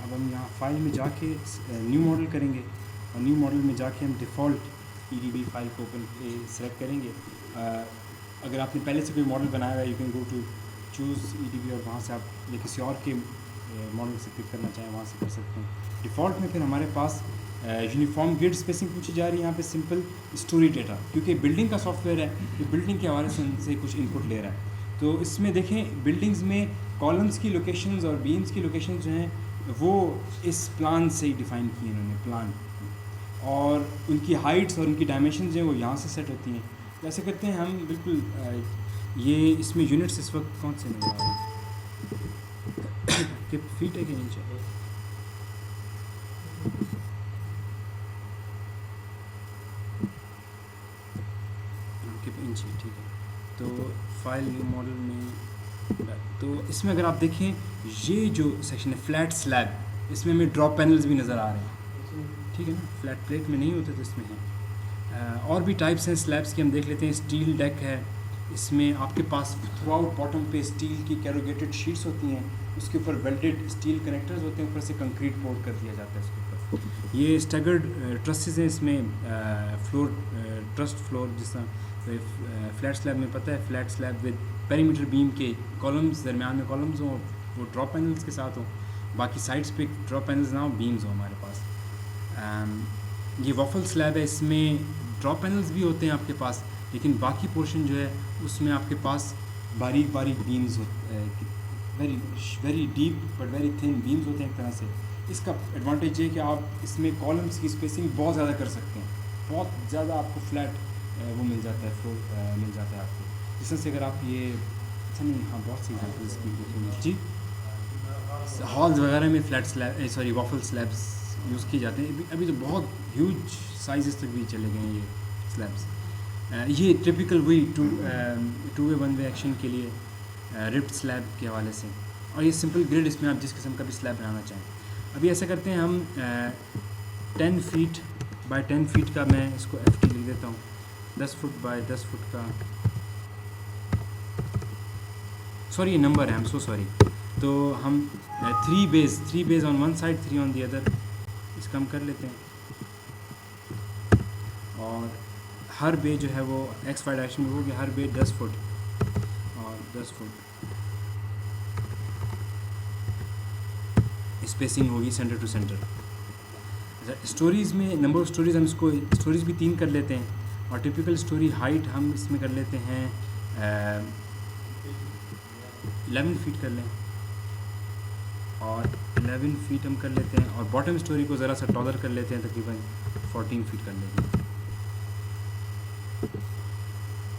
अब हम यहाँ फाइल में जाके न्यू मॉडल करेंगे और न्यू मॉडल में जाके हम डिफ़ॉल्ट EDB फाइल को ओपन सेलेक्ट करेंगे। अगर आपने पहले से कोई मॉडल बनाया हुआ है, you can go to choose EDB और वहाँ से आप या किसी और के मॉडल से पिक करना चाहें वहाँ से कर सकते हैं। डिफ़ॉल्ट में फिर हमारे पास यूनिफॉर्म ग्रिड स्पेसिंग पूछी जा रही है यहाँ पे, सिंपल स्टोरी डेटा, क्योंकि बिल्डिंग का सॉफ्टवेयर है, ये बिल्डिंग के हवाले से उनसे कुछ इनपुट ले रहा है। तो इसमें देखें बिल्डिंग्स में कॉलम्स की लोकेशंस और बीम्स की लोकेशंस जो हैं वो इस प्लान से ही डिफ़ाइन की हैं इन्होंने, प्लान, और उनकी हाइट्स और उनकी डायमेंशंस जो हैं वो यहाँ से सेट होती हैं। तो ऐसे करते हैं हम बिल्कुल ये इसमें यूनिट्स इस वक्त कौन से नज़र आ रहे हैं कि फीट है कि इंच है? इंच, ठीक है। तो फाइल न्यू मॉडल में, तो इसमें अगर आप देखें ये जो सेक्शन है फ्लैट स्लैब, इसमें हमें ड्रॉप पैनल्स भी नज़र आ रहे हैं, ठीक है ना। फ्लैट प्लेट में नहीं होते तो इसमें है। और भी टाइप्स हैं स्लैब्स की, हम देख लेते हैं। स्टील डेक है, इसमें आपके पास थ्रू आउट बॉटम पे स्टील की कैरोगेटेड शीट्स होती हैं, उसके ऊपर वेल्डेड स्टील कनेक्टर्स होते हैं, ऊपर से कंक्रीट पोर्ट कर दिया जाता है इसके ऊपर। ये स्टैगर्ड ट्रसेस हैं, इसमें फ्लोर ट्रस्ट फ्लोर, जिस तरह फ्लैट स्लैब में पता है, flat slab with perimeter beam के कॉलम्स, दरमियान में कॉलम्स हों, वो ड्रॉप पैनल्स के साथ हों, बाकी साइड्स पे ड्रॉप पैनल्स ना हो, बीम्स हो हमारे पास। ये वॉफल स्लैब है, इसमें ड्रॉप पैनल्स भी होते हैं आपके पास, लेकिन बाकी पोर्शन जो है उसमें आपके पास बारीक बारीक बीम्स होते, very deep but very thin beams होते हैं एक तरह से। इसका एडवांटेज है कि आप इसमें कॉलम्स की स्पेसिंग बहुत ज़्यादा कर सकते हैं, बहुत ज़्यादा आपको फ्लैट वो मिल जाता है, फ्लोर मिल जाता है आपको। जिस तरह से अगर आप ये अच्छा नहीं, हाँ बहुत सी एग्जाम्पल्स की देखेंगे जी, हॉल्स वगैरह में flat slab, sorry waffle slabs use किए जाते हैं। अभी तो बहुत ह्यूज साइज़ तक भी चले गए हैं ये स्लैब्स। ये टिपिकल वही two way one way action के लिए रिप्ड स्लैब के हवाले से, और ये सिंपल ग्रिड, इसमें आप जिस किस्म का भी स्लैब बनाना चाहें। अभी ऐसा करते हैं हम 10 फीट बाय 10 फीट का, मैं इसको FT लिख देता हूँ, 10 फुट बाय 10 फुट का, सॉरी ये नंबर है, हम सो सॉरी। तो हम 3 base on one side, 3 on the other, इसका हम कर लेते हैं। और हर बे जो है वो XY डायरेक्शन में होगी, हर बे 10 फुट और 10 फुट स्पेसिंग होगी सेंटर टू सेंटर। स्टोरीज़ में नंबर ऑफ स्टोरीज़, हम इसको स्टोरीज़ भी 3 कर लेते हैं, और टिपिकल स्टोरी हाइट हम इसमें कर लेते हैं 11 फीट कर लें, और 11 फीट हम कर लेते हैं, और बॉटम स्टोरी को ज़रा सा टॉलर कर लेते हैं, तकरीबन 14 फीट कर लेते हैं,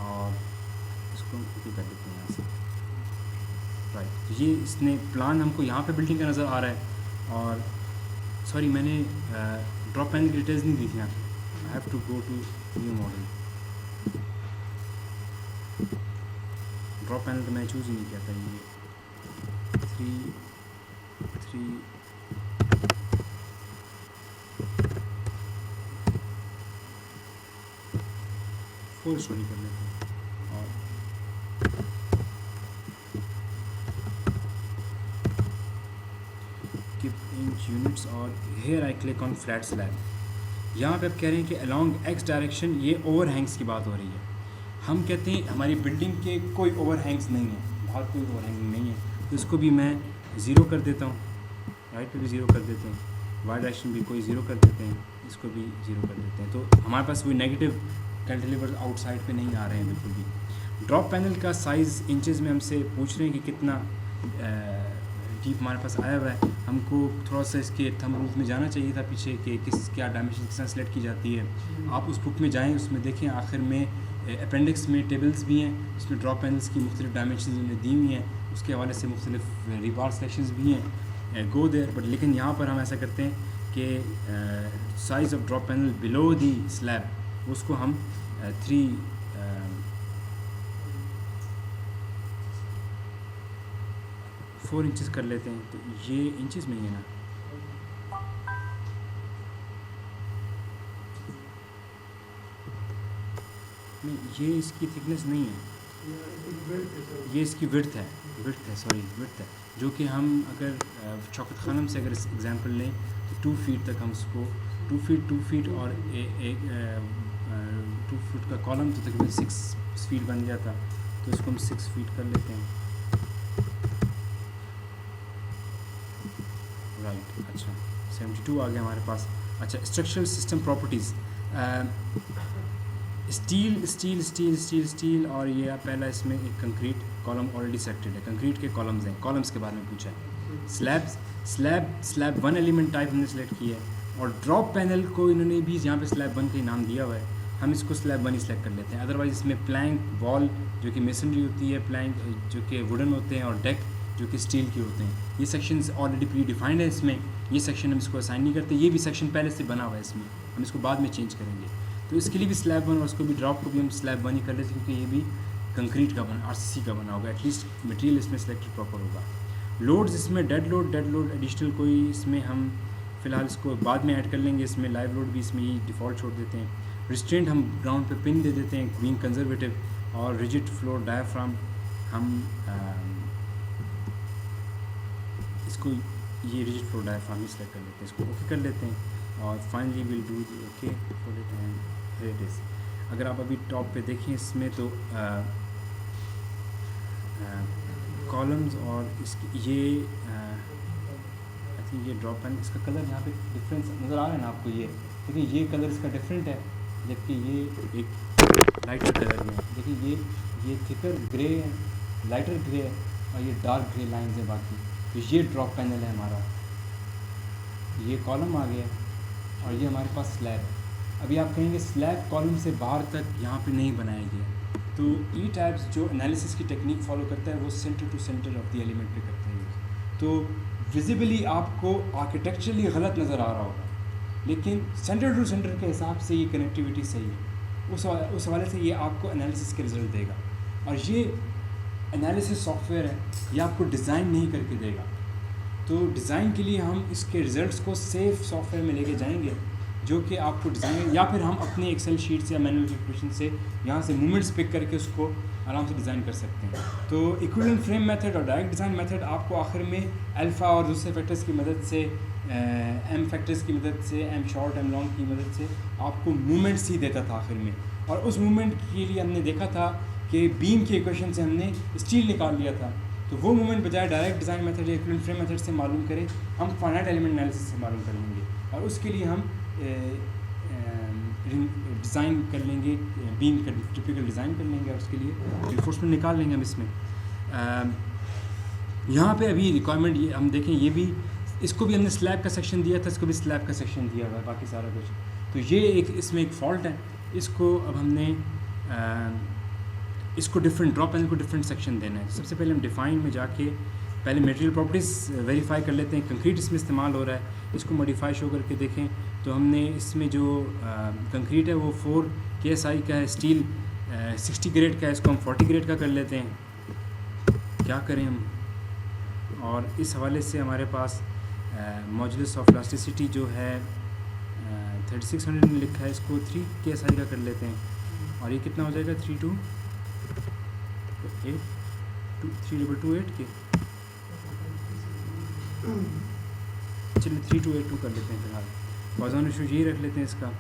और इसको हम कर देते हैं यहाँ से, राइट। तो ये इसने प्लान हमको यहाँ पे बिल्डिंग का नज़र आ रहा है। और सॉरी मैंने ड्रॉप पैनल की डिटेल्स नहीं दी थी यहाँ, I have to go to new model. Drop panel तो मैंने चूज़ ही नहीं किया था। ये 4 स्टोरी कर लेते हैं, और कीप इंच यूनिट्स, और here I click on flat slab. यहाँ पे आप कह रहे हैं कि अलॉन्ग X डायरेक्शन, ये ओवरहैंग्स की बात हो रही है। हम कहते हैं हमारी बिल्डिंग के कोई ओवरहैंग्स नहीं है, बाहर कोई ओवरहैंग नहीं है, तो इसको भी मैं 0 कर देता हूँ, राइट पे भी 0 कर देते हैं, Y डायरेक्शन भी कोई 0 कर देते हैं, इसको भी 0 कर देते हैं। तो हमारे पास कोई नेगेटिव कैंटिलीवर आउटसाइड पे नहीं आ रहे हैं बिल्कुल भी। ड्रॉप पैनल का साइज़ इंचेस में हमसे पूछ रहे हैं कि कितना डीप हमारे पास आया हुआ है। हमको थोड़ा सा इसके थंब रूफ में जाना चाहिए था पीछे, कि क्या डायमेंशन किस तरह सेलेक्ट की जाती है। आप उस बुक में जाएँ, उसमें देखें आखिर में अपेंडिक्स में टेबल्स भी हैं, उसमें ड्रॉप पैनल्स की मुख्तलिफ डायमेंशन उन्हें दी हुई हैं, उसके हवाले से मुख्तलिफ रिबार सेक्शंस भी हैं, गो देयर। बट लेकिन यहाँ पर हम ऐसा करते हैं कि size of drop panel below the slab, उसको हम 4 इंचेस कर लेते हैं। तो ये इंचेस में ही है ना, नहीं ये इसकी थिकनेस नहीं है, ये इसकी विड्थ है जो कि हम अगर शौकत खानम से अगर एग्जांपल लें तो 2 फीट तक हम उसको 2 फीट और एक 2 फीट का कॉलम तो तकरीबन 6 फीट बन गया था, तो इसको हम 6 फीट कर लेते हैं। राइट, अच्छा 72 आ गया हमारे पास। अच्छा, स्ट्रक्चरल सिस्टम प्रॉपर्टीज़, स्टील और ये पहला इसमें एक कंक्रीट कॉलम ऑलरेडी सेलेक्टेड है, कंक्रीट के कॉलम्स हैं, कॉलम्स के बारे में पूछा है। स्लैब 1 एलिमेंट टाइप हमने सेलेक्ट किया है, और ड्रॉप पैनल को इन्होंने भी यहाँ पे स्लैब 1 का नाम दिया हुआ है, हम इसको स्लैब 1 ही सेलेक्ट कर लेते हैं। अदरवाइज़ इसमें प्लैंक वॉल जो कि मेसनरी होती है, प्लैंक जो कि वुडन होते हैं, और डेक जो कि स्टील के होते हैं, ये सेक्शंस ऑलरेडी प्री डिफाइंड है इसमें, ये सेक्शन हम इसको असाइन नहीं करते, ये भी सेक्शन पहले से बना हुआ है इसमें, हम इसको बाद में चेंज करेंगे। तो इसके लिए भी स्लैब 1 और उसको भी ड्रॉप को भी हम स्लैब 1 ही कर लेते हैं, क्योंकि ये भी कंक्रीट का बना, RCC का बना होगा, एटलीस्ट मटेरियल इसमें सेलेक्टेड प्रॉपर होगा। लोड्स इसमें डेड लोड एडिशनल कोई इसमें हम फ़िलहाल इसको बाद में ऐड कर लेंगे, इसमें लाइव लोड भी इसमें ही डिफ़ॉल्ट छोड़ देते हैं। रिस्ट्रेंट हम ग्राउंड पे पिन दे देते हैं, बीइंग कंजर्वेटिव, और रिजिड फ्लोर डायाफ्राम हम इसको ये रिजिड फ्लोर डायाफ्राम ही सेलेक्ट कर लेते हैं, इसको ओके कर लेते हैं, और finally will do okay for it and here it is. अगर आप अभी टॉप पे देखें इसमें तो कॉलम्स और इसकी ये आई थिंक ये ड्रॉप पैन, इसका कलर यहाँ पे डिफरेंस नज़र आ रहा है ना आपको, ये देखिए ये कलर इसका डिफरेंट है, जबकि ये एक लाइटर कलर में, देखिए ये थिकर ग्रे है, लाइटर ग्रे है, और ये डार्क ग्रे लाइंस है बाकी। तो ये ड्रॉप पैनल है हमारा, ये कॉलम आ गया, और ये हमारे पास स्लैब है। अभी आप कहेंगे स्लैब कॉलम से बाहर तक यहाँ पे नहीं बनाया गया, तो ई टाइप्स जो एनालिसिस की टेक्निक फॉलो करता है वो centre to centre of the element पे करता है। तो विजिबली आपको आर्किटेक्चरली गलत नज़र आ रहा होगा, लेकिन सेंटर टू सेंटर के हिसाब से ये कनेक्टिविटी सही है, उस हवाले से ये आपको एनालिसिस के रिज़ल्ट देगा। और ये एनालिसिस सॉफ्टवेयर है, ये आपको डिज़ाइन नहीं करके देगा, तो डिज़ाइन के लिए हम इसके रिज़ल्ट्स को सेफ सॉफ्टवेयर में लेके जाएंगे, जो कि आपको डिज़ाइन, या फिर हम अपने एक्सेल शीट से या मैनुअल कैलकुलेशन से यहाँ से मूवमेंट्स पिक करके उसको आराम से डिज़ाइन कर सकते हैं। तो इक्विवेलेंट फ्रेम मेथड और डायरेक्ट डिज़ाइन मेथड आपको आखिर में अल्फ़ा और दूसरे फैक्टर्स की मदद से, एम फैक्टर्स की मदद से, एम शॉर्ट एम लॉन्ग की मदद से आपको मूवमेंट्स ही देता था आखिर में। और उस मूवमेंट के लिए हमने देखा था कि बीम के इक्वेशन से हमने स्टील निकाल लिया था, तो वो मूवमेंट बजाय डायरेक्ट डिज़ाइन मेथड या इक्विवेलेंट फ्रेम मेथड से मालूम करें, हम फाइनाइट एलिमेंट एनालिसिस से मालूम कर लेंगे, और उसके लिए हम डिज़ाइन कर लेंगे, बीम का टिपिकल डिज़ाइन कर लेंगे, और उसके लिए रिफोर्समेंट निकाल लेंगे हम इसमें। यहाँ पे अभी रिक्वायरमेंट ये हम देखें, ये भी, इसको भी हमने स्लैब का सेक्शन दिया था, इसको भी स्लैब का सेक्शन दिया हुआ है, बाकी सारा कुछ। तो ये एक इसमें एक फॉल्ट है, इसको अब हमने इसको डिफरेंट ड्रॉप पैनल को डिफरेंट सेक्शन देना है। सबसे पहले हम डिफ़ाइन में जाके पहले मटेरियल प्रॉपर्टीज़ वेरीफाई कर लेते हैं, कंक्रीट इसमें इस्तेमाल हो रहा है, इसको मॉडिफाई शो करके देखें। तो हमने इसमें जो कंक्रीट है वो 4 KSI का है, स्टील 60 ग्रेड का है, इसको हम 40 ग्रेड का कर लेते हैं, क्या करें हम। और इस हवाले से हमारे पास मॉड्यूलस ऑफ इलास्टिसिटी जो है 3600 में लिखा है, इसको 3 KSI का कर लेते हैं, और ये कितना हो जाएगा 3228 के, चलिए 3282 कर लेते हैं फिलहाल। वज़न इशू यही रख लेते हैं इसका,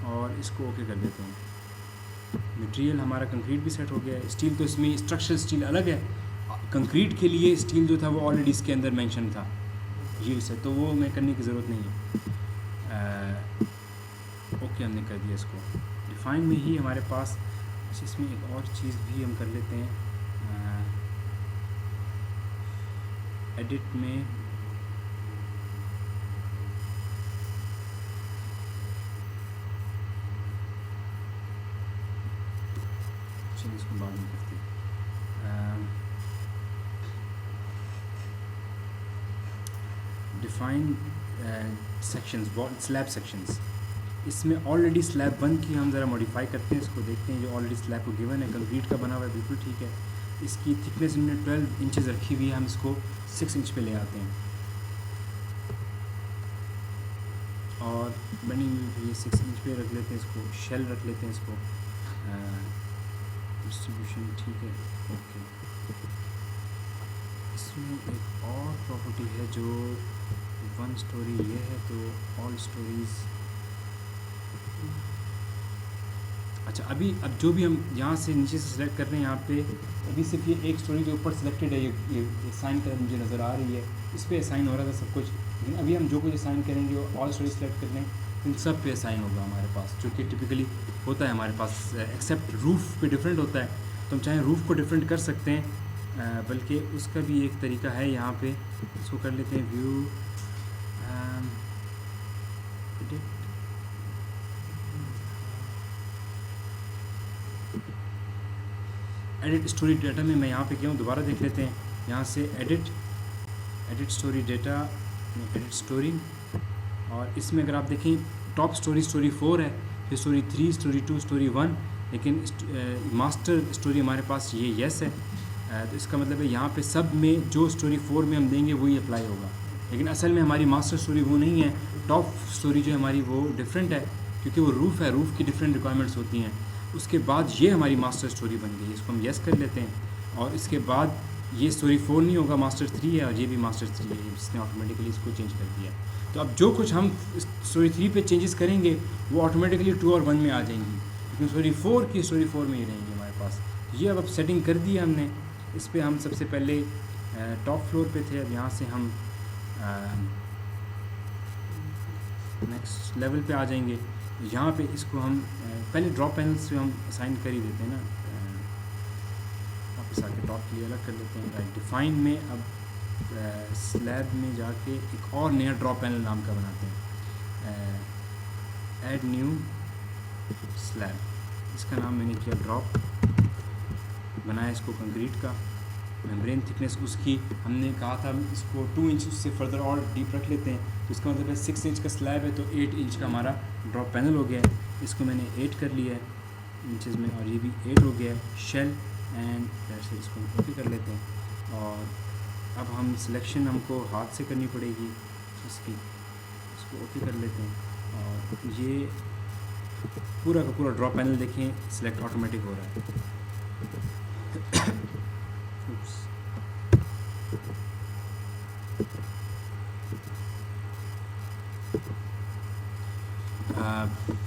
और इसको ओके कर देते हैं। मटेरियल हमारा कंक्रीट भी सेट हो गया है। स्टील तो इसमें स्ट्रक्चरल स्टील अलग है, कंक्रीट के लिए स्टील जो था वो ऑलरेडी इसके अंदर मेंशन था यील्ड से, तो वो मैं करने की ज़रूरत नहीं है। ओके हमने कर दिया इसको। डिफ़ाइन में ही हमारे पास इसमें एक और चीज़ भी हम कर लेते हैं, एडिट में चलिए इसको बाद में करते हैं। डिफ़ाइन सेक्शंस, स्लैब सेक्शंस, इसमें ऑलरेडी स्लैब 1 की हम ज़रा मॉडिफाई करते हैं, इसको देखते हैं। जो ऑलरेडी स्लैब को गिवन है, कंक्रीट का बना हुआ है, बिल्कुल ठीक है। इसकी थिकनेस इन्होंने 12 इंचेस रखी हुई है, हम इसको 6 इंच पे ले आते हैं, और बनी हुई ये 6 इंच पे रख लेते हैं, इसको शेल रख लेते हैं, इसको डिस्ट्रीब्यूशन ठीक है, ओके। इसमें एक और प्रॉपर्टी है जो वन स्टोरी ये है, तो ऑल स्टोरीज़। अच्छा, अब जो भी हम यहाँ से नीचे से सिलेक्ट कर रहे हैं, यहाँ पे अभी सिर्फ ये एक स्टोरी जो ऊपर सिलेक्टेड है, ये असाइन कर मुझे नज़र आ रही है, इस पर असाइन हो रहा था सब कुछ। लेकिन अभी हम जो कुछ असाइन करेंगे वो ऑल स्टोरी सेलेक्ट कर लें, इन सब पे असाइन होगा हमारे पास, जो कि टिपिकली होता है हमारे पास, एक्सेप्ट रूफ़ पे डिफरेंट होता है। तो हम चाहें रूफ़ को डिफरेंट कर सकते हैं, बल्कि उसका भी एक तरीका है। यहाँ पे इसको कर लेते हैं view edit, edit story data में मैं यहाँ पे क्या हूँ, दोबारा देख लेते हैं। यहाँ से edit story data, edit story, और इसमें अगर आप देखें टॉप स्टोरी 4 है, फिर स्टोरी 3, स्टोरी 2, स्टोरी 1, लेकिन मास्टर स्टोरी हमारे पास ये येस है। तो इसका मतलब है यहाँ पे सब में जो स्टोरी 4 में हम देंगे वही अप्लाई होगा, लेकिन असल में हमारी मास्टर स्टोरी वो नहीं है। टॉप स्टोरी जो हमारी वो डिफरेंट है, क्योंकि वो रूफ़ है, रूफ़ की डिफरेंट रिक्वायरमेंट्स होती हैं। उसके बाद ये हमारी मास्टर स्टोरी बन गई, इसको हम येस कर लेते हैं। और इसके बाद ये स्टोरी 4 नहीं होगा, मास्टर 3 है, और ये भी मास्टर 3 है, जिसने ऑटोमेटिकली इसको चेंज कर दिया। तो अब जो कुछ हम स्टोरी 3 पे चेंजेस करेंगे वो ऑटोमेटिकली 2 और 1 में आ जाएंगी, लेकिन स्टोरी 4 की स्टोरी 4 में ही रहेंगी हमारे पास। ये अब सेटिंग कर दी हमने। इस पर हम सबसे पहले टॉप फ्लोर पे थे, अब यहाँ से हम नेक्स्ट लेवल पे आ जाएंगे। यहाँ पे इसको हम पहले ड्रॉप पैनल से हम असाइन कर ही देते हैं ना, वापस आके टॉप के लिए अलग कर लेते हैं। राइट, डिफाइन में अब स्लैब में जाके एक और नया ड्रॉप पैनल नाम का बनाते हैं, ऐड न्यू स्लैब, इसका नाम मैंने किया ड्रॉप। बनाया इसको कंक्रीट का, मेम्ब्रेन थिकनेस उसकी हमने कहा था इसको 2 इंच से फर्दर और डीप रख लेते हैं। तो इसका मतलब है 6 इंच का स्लैब है, तो 8 इंच का हमारा ड्रॉप पैनल हो गया है। इसको मैंने 8 कर लिया है इंचज़ में, और ये भी 8 हो गया है। शेल एंड से इसको ओके कर लेते हैं। और अब हम सिलेक्शन हमको हाथ से करनी पड़ेगी इसकी, इसको ओके कर लेते हैं। और ये पूरा का पूरा ड्रॉप पैनल देखें सिलेक्ट ऑटोमेटिक हो रहा है।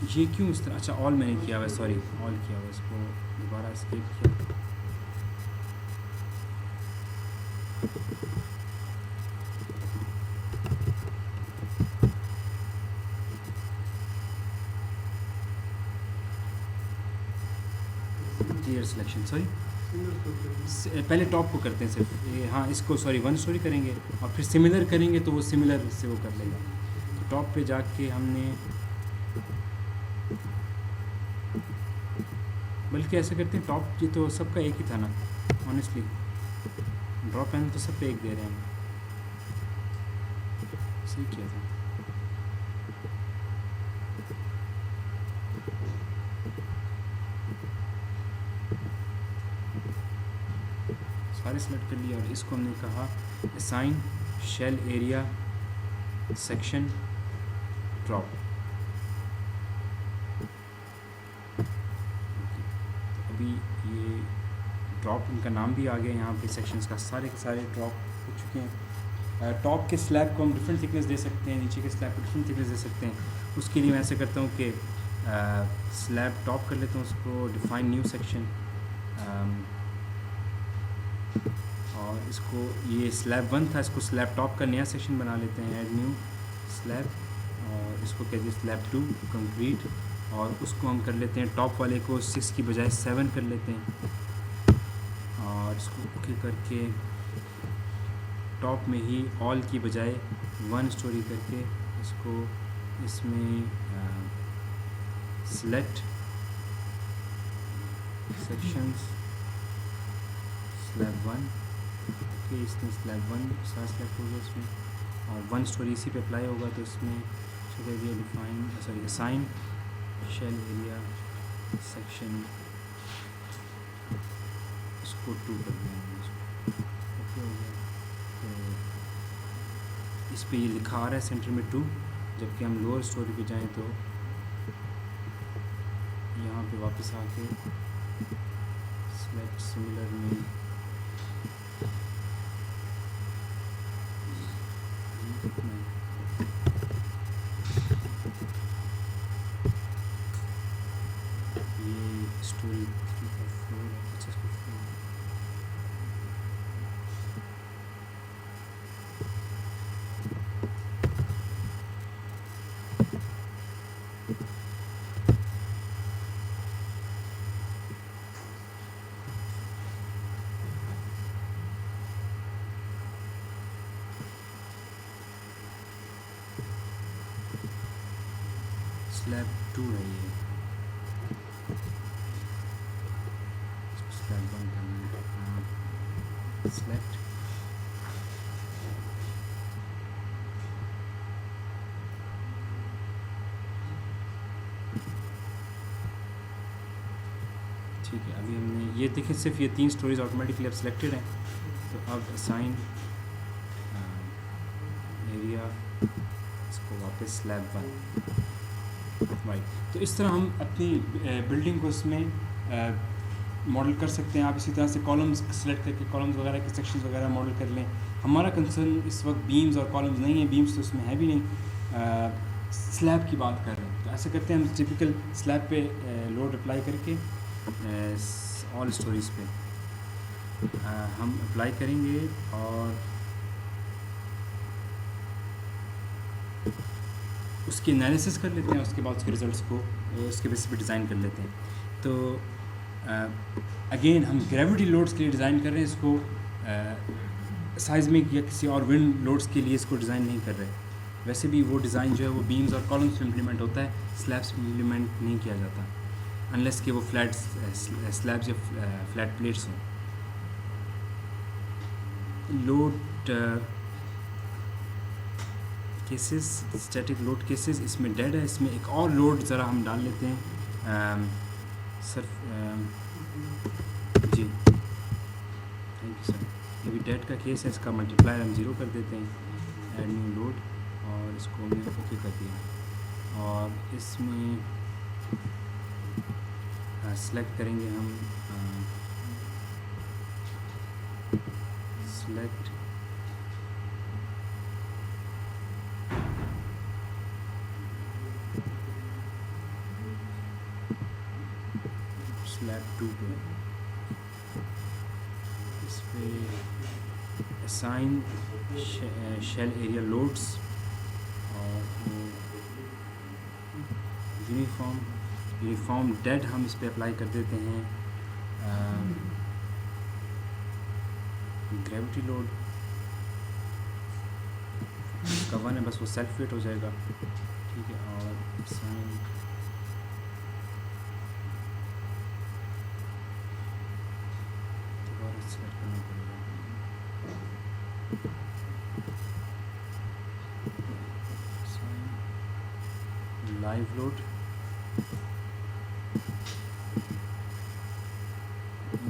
ये क्यों इस तरह, अच्छा ऑल मैंने किया हुआ है, सॉरी ऑल किया हुआ है, इसको दोबारा एस्केप किया। क्लियर सिलेक्शन, सॉरी पहले टॉप को करते हैं सिर्फ ये, हाँ इसको सॉरी 1 स्टोरी करेंगे और फिर सिमिलर करेंगे तो वो सिमिलर से वो कर लेगा। तो टॉप पे जाके हमने, बल्कि ऐसे करते हैं टॉप, ये तो सबका एक ही था ना ऑनेस्टली, ड्रॉप पैनल तो सब पे एक दे रहे हैं, सही किया था। सारे सेलेक्ट कर लिया और इसको हमने कहा assign shell area section drop. अभी ये ड्रॉप इनका नाम भी आ गया यहाँ पे, सेक्शंस का सारे के सारे ड्रॉप हो चुके हैं। टॉप के स्लैब को हम डिफरेंट थिकनेस दे सकते हैं, नीचे के स्लैब को डिफरेंट थिकनेस दे सकते हैं। उसके लिए मैं ऐसे करता हूँ कि स्लैब टॉप कर लेता हूँ, उसको डिफाइन न्यू सेक्शन, और इसको ये स्लैब 1 था, इसको स्लैब टॉप का नया सेक्शन बना लेते हैं, ऐड न्यू स्लैब, और इसको कहते हैं स्लैब 2 कंक्रीट, और उसको हम कर लेते हैं टॉप वाले को 6 की बजाय 7 कर लेते हैं। और इसको ओके करके टॉप में ही ऑल की बजाय 1 स्टोरी करके इसको इसमें सेलेक्ट सेक्शंस स्लैब 1, ओके इसमें स्लैब 1 सारा सेलेक्ट हो गया इसमें, और 1 स्टोरी इसी पे अप्लाई होगा। तो इसमें define sorry assign shell area section, इसको 2 कर देंगे, ओके हो गया। तो इस पे ये लिखा आ रहा है सेंटर में 2, जबकि हम लोअर स्टोरी पे जाएं तो यहाँ पे वापस आके सिमिलर में ये स्टोरी 3/4 अच्छा इसको स्लैब 2 है ये, स्लैब 1 करना है, सेलेक्ट ठीक है। अभी हमने ये देखिए सिर्फ ये 3 स्टोरीज ऑटोमेटिकली अब सिलेक्टेड हैं। तो अब असाइन एरिया, इसको वापस स्लैब 1 राइट। तो इस तरह हम अपनी बिल्डिंग को इसमें मॉडल कर सकते हैं। आप इसी तरह से कॉलम्स सेलेक्ट करके कॉलम्स वगैरह के सेक्शंस वगैरह मॉडल कर लें। हमारा कंसर्न इस वक्त बीम्स और कॉलम्स नहीं है, बीम्स तो उसमें है भी नहीं, स्लैब की बात कर रहे हैं। तो ऐसे करते हैं हम टिपिकल स्लैब पे लोड अप्लाई करके ऑल स्टोरीज़ पे हम अप्लाई करेंगे और उसकी एनालिसिस कर लेते हैं। उसके बाद उसके रिज़ल्ट्स को उसके बेसिस पे डिज़ाइन कर लेते हैं। तो अगेन हम ग्रेविटी लोड्स के लिए डिज़ाइन कर रहे हैं इसको, साइज़मिक या किसी और विंड लोड्स के लिए इसको डिज़ाइन नहीं कर रहे। वैसे भी वो डिज़ाइन जो है वो बीम्स और कॉलम्स में इम्प्लीमेंट होता है, स्लैब्स में इम्प्लीमेंट नहीं किया जाता अनलेस कि वो फ्लैट स्लैब्स या फ्लैट प्लेट्स हों। Load cases, static load cases इसमें डेड है। इसमें एक और लोड ज़रा हम डाल लेते हैं सर जी, थैंक यू सर। ये भी डेड का केस है, इसका मल्टीप्लायर हम 0 कर देते हैं, ऐड न्यू लोड, और इसको हमने ओके कर दिया। और इसमें सेलेक्ट करेंगे हम सेलेक्ट स्लैब 2 पे, इस पे असाइन शेल एरिया लोड्स और यूनिफॉर्म डेड हम इस पे अप्लाई कर देते हैं। ग्रेविटी लोड इसका 1 है, बस वो सेल्फ वेट हो जाएगा, ठीक है। और असाइन सेलेक्ट करना पड़ेगा, लाइव लोड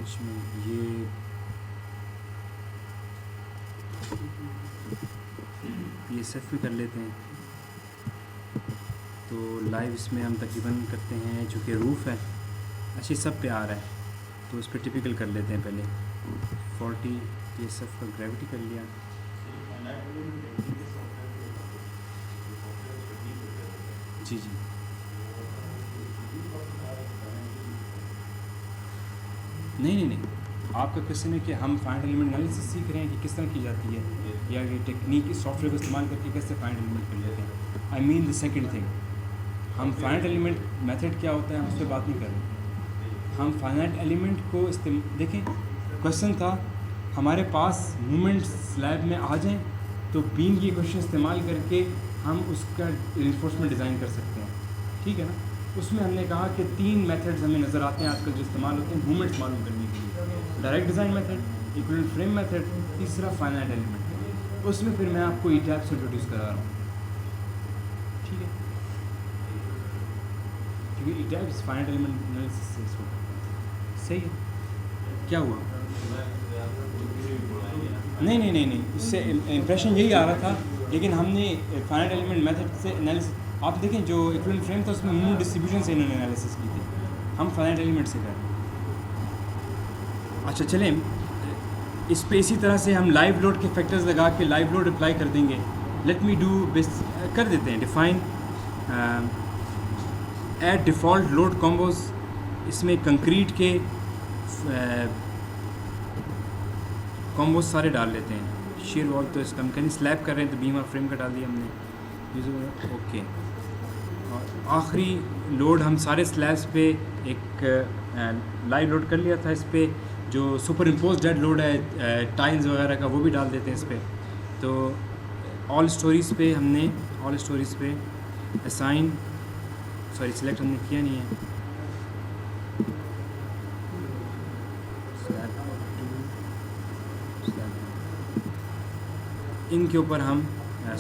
इसमें ये PSF भी कर लेते हैं। तो लाइव इसमें हम तकरीबन करते हैं, चूँकि रूफ़ है अच्छी सब पे आ रहा है तो उस पर टिपिकल कर लेते हैं। पहले 40 PSF का ग्रेविटी कर लिया। जी जी नहीं, आपका क्वेश्चन है कि हम फाइंड एलिमेंट एनालिसिस सीख रहे हैं कि किस तरह की जाती है, या ये टेक्निक इस सॉफ्टवेयर को इस्तेमाल करके कैसे फाइंड एलिमेंट कर लेते हैं। I mean the second thing, हम फाइंड एलिमेंट मेथड क्या होता है हम उस पर बात नहीं कर रहे। हम फाइनाइट एलिमेंट को देखें, क्वेश्चन था हमारे पास मूवमेंट स्लैब में आ जाएं तो बीम की क्वेश्चन इस्तेमाल करके हम उसका रिइंफोर्समेंट डिज़ाइन कर सकते हैं, ठीक है ना। उसमें हमने कहा कि 3 मेथड्स हमें नज़र आते हैं आजकल जो इस्तेमाल होते हैं मूवमेंट्स मालूम करने के लिए। Direct design method, equivalent frame method, तीसरा फाइनाइट एलिमेंट। उसमें फिर मैं आपको ईटैप से इंट्रोड्यूस करा रहा हूँ, ठीक है, क्योंकि ईटैप फाइनाइट एलिमेंट एनालिसिस से इसको सही है। क्या हुआ? नहीं, उससे इम्प्रेशन यही आ रहा था, लेकिन हमने फाइनाइट एलिमेंट मेथड से एनालिसिस, आप देखें जो इक्विवेलेंट फ्रेम था उसमें मूव डिस्ट्रीब्यूशन से इन्होंने एनालिसिस की थी, हम फाइनाइट एलिमेंट से कर रहे हैं। अच्छा चलें, इस पे इसी तरह से हम लाइव लोड के फैक्टर्स लगा के लाइव लोड अप्लाई कर देंगे. लेट मी डू कर देते हैं define at default load combos. इसमें कंक्रीट के कॉम्बोज सारे डाल लेते हैं. शेयर वॉल तो इसका हम कहीं स्लैब कर रहे हैं तो बीम और फ्रेम का डाल दिया हमने. ओके, और आखिरी लोड हम सारे स्लैब्स पे एक लाइव लोड कर लिया था. इस पे जो सुपर इम्पोज डेड लोड है टाइल्स वगैरह का वो भी डाल देते हैं इस पर. तो ऑल स्टोरीज़ पे हमने असाइन सिलेक्ट हमने किया नहीं है. इनके ऊपर हम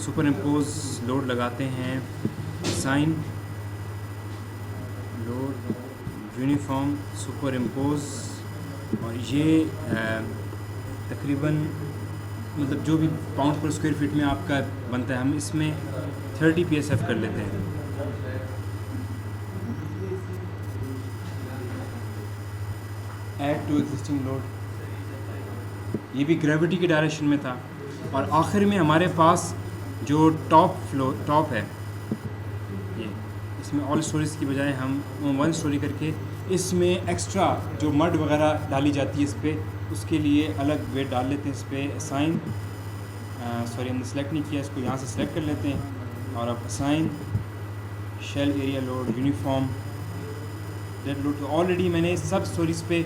सुपर इम्पोज लोड लगाते हैं. साइन लोड यूनिफॉर्म सुपर इम्पोज, और ये तकरीबन मतलब जो भी पाउंड पर स्क्वायर फीट में आपका बनता है, हम इसमें 30 PSF कर लेते हैं. ऐड टू एग्जिस्टिंग लोड, ये भी ग्रेविटी के डायरेक्शन में था. और आखिर में हमारे पास जो टॉप है, ये इसमें ऑल स्टोरीज़ की बजाय हम 1 स्टोरी करके इसमें एक्स्ट्रा जो मड वगैरह डाली जाती है इस पर, उसके लिए अलग वेट डाल लेते हैं. इस पर असाइन हमने सेलेक्ट नहीं किया, इसको यहाँ से सेलेक्ट कर लेते हैं. और अब assign shell area load uniform dead load. Already मैंने सब स्टोरीज़ पे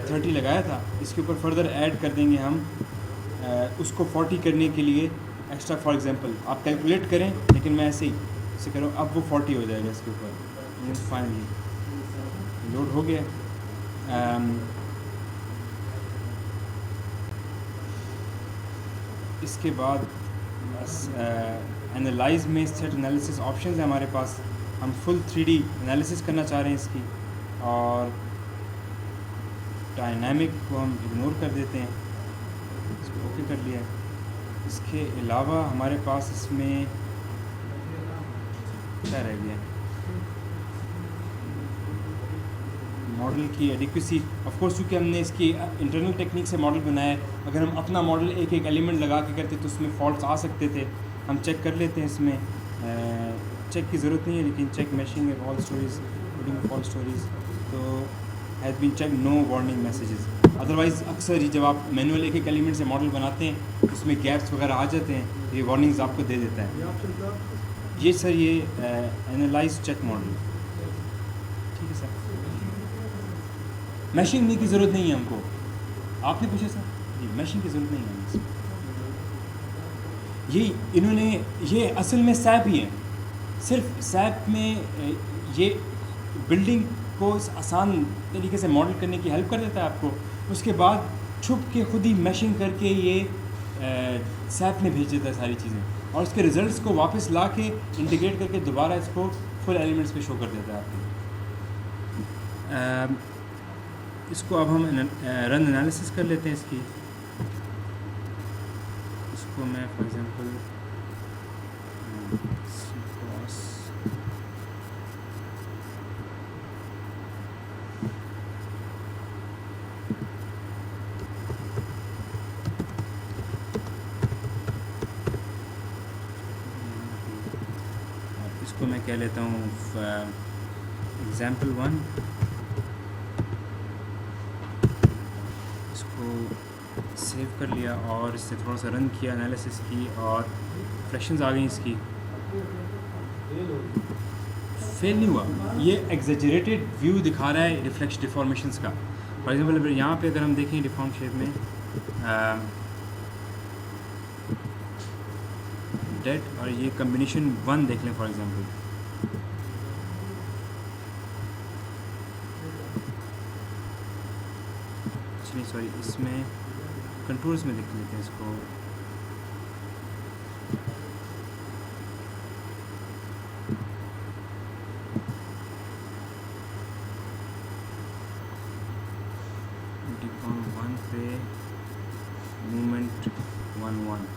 30 लगाया था. इसके ऊपर फर्दर ऐड कर देंगे हम उसको 40 करने के लिए एक्स्ट्रा. फॉर एग्जांपल आप कैलकुलेट करें, लेकिन मैं ऐसे करूँ, अब वो 40 हो जाएगा इसके ऊपर. फाइनली लोड हो गया. इसके बाद एनालाइज में सेट एनालिसिस ऑप्शंस है हमारे पास. हम फुल 3D एनालिसिस करना चाह रहे हैं इसकी, और डायनामिक को हम इग्नोर कर देते हैं. इसको ओके कर लिया. इसके अलावा हमारे पास इसमें क्या रह गया, मॉडल की एडिक्वेसी. ऑफ कोर्स चूँकि हमने इसकी इंटरनल टेक्निक से मॉडल बनाया है, अगर हम अपना मॉडल एक एक एलिमेंट लगा के करते तो उसमें फॉल्ट्स आ सकते थे. हम चेक कर लेते हैं. इसमें चेक की ज़रूरत नहीं है, लेकिन check matching all stories including all stories तो has been check no warning messages. Otherwise अक्सर जब आप मैनुअल एक एक एलिमेंट से मॉडल बनाते हैं, उसमें गैप्स वगैरह आ जाते हैं, ये वार्निंग्स आपको दे देता है. ये सर ये एनालाइज चेक मॉडल, ठीक है सर. मैशिंग नहीं की ज़रूरत नहीं है हमको. आपने पूछा सर, जी मैशिंग की ज़रूरत नहीं है. ये इन्होंने ये असल में सैप ही है. सिर्फ सैप में ये बिल्डिंग को इस आसान तरीके से मॉडल करने की हेल्प कर देता है आपको. उसके बाद छुप के खुद ही मैशिंग करके ये सैप में भेज देता है सारी चीज़ें, और उसके रिज़ल्ट्स को वापस ला के इंटीग्रेट करके दोबारा इसको फुल एलिमेंट्स पे शो कर देता है आपको. इसको अब हम रन एनालिसिस कर लेते हैं इसकी. इसको मैं फॉर एग्जांपल इसको मैं कह लेता हूँ एग्जांपल 1. सेव कर लिया और इससे थोड़ा सा रन किया एनालिसिस की, और फ्रैक्शंस आ गई इसकी. फेल नहीं हुआ. ये एग्जेजरेटेड व्यू दिखा रहा है रिफ्लेक्शन डिफॉर्मेशंस का. फॉर एग्जांपल यहाँ पे अगर हम देखें डिफॉर्म शेप में डेट और ये कम्बिनेशन 1 देख लें फॉर एग्जांपल. नहीं सॉरी, इसमें कंट्रोल्स में देख लेते हैं इसको. डिकॉन 1 पे मूवमेंट 1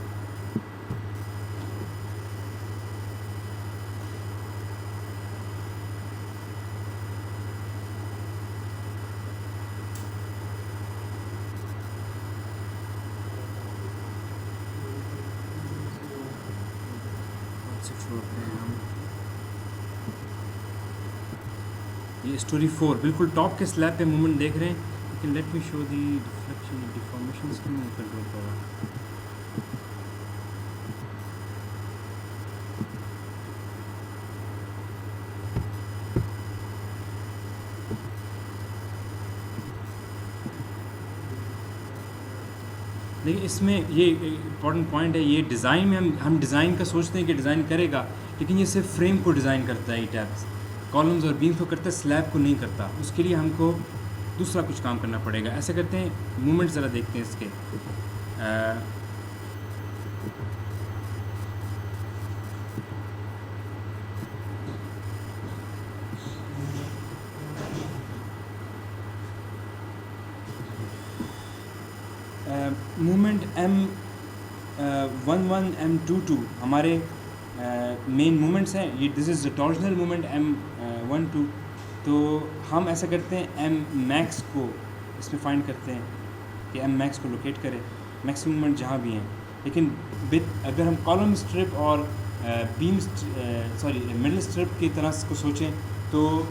से फ्लोर पे हैं हम? ये स्टोरी 4 बिल्कुल टॉप के स्लैब पे मूवमेंट देख रहे हैं, लेकिन लेट मी शो दी डिफ्लेक्शन डिफॉर्मेशन इसके में कंट्रोल होगा। देखिए इसमें ये इम्पॉर्टेंट पॉइंट है, ये डिज़ाइन में हम डिज़ाइन का सोचते हैं कि डिज़ाइन करेगा, लेकिन ये सिर्फ फ्रेम को डिज़ाइन करता है, ये टैब्स कॉलम्स और बीम्स को करता है, स्लैब को नहीं करता। उसके लिए हमको दूसरा कुछ काम करना पड़ेगा। ऐसे करते हैं, मूवमेंट ज़रा देखते हैं इसके। मूवमेंट M11 M22 हमारे मेन मूवमेंट्स हैं। ये this is torsional movement M12। तो हम ऐसा करते हैं M मैक्स को इसमें फाइंड करते हैं कि M मैक्स को लोकेट करें, मैक्सिमम मूवमेंट जहाँ भी हैं। लेकिन अगर हम कॉलम स्ट्रिप और बीम मिडल स्ट्रिप की तरह को सोचें तो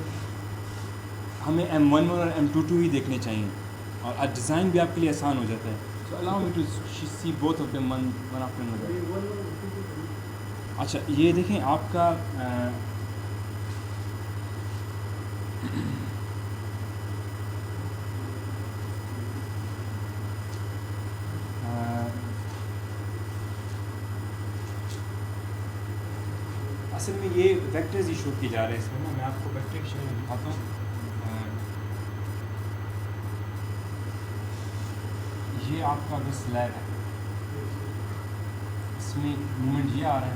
हमें M11 और M22 ही देखने चाहिए, और डिज़ाइन भी आपके लिए आसान हो जाता है। So allow me to see both of them one after another. अच्छा, ये देखें आपका असल में ये वेक्टर्स ही शो किए जा रहे हैं इसमें ना। मैं आपको वेक्टर की शक्ल में दिखाता हूँ। ये आपका जो स्लैब है इसमें मूवमेंट ये आ रहा है,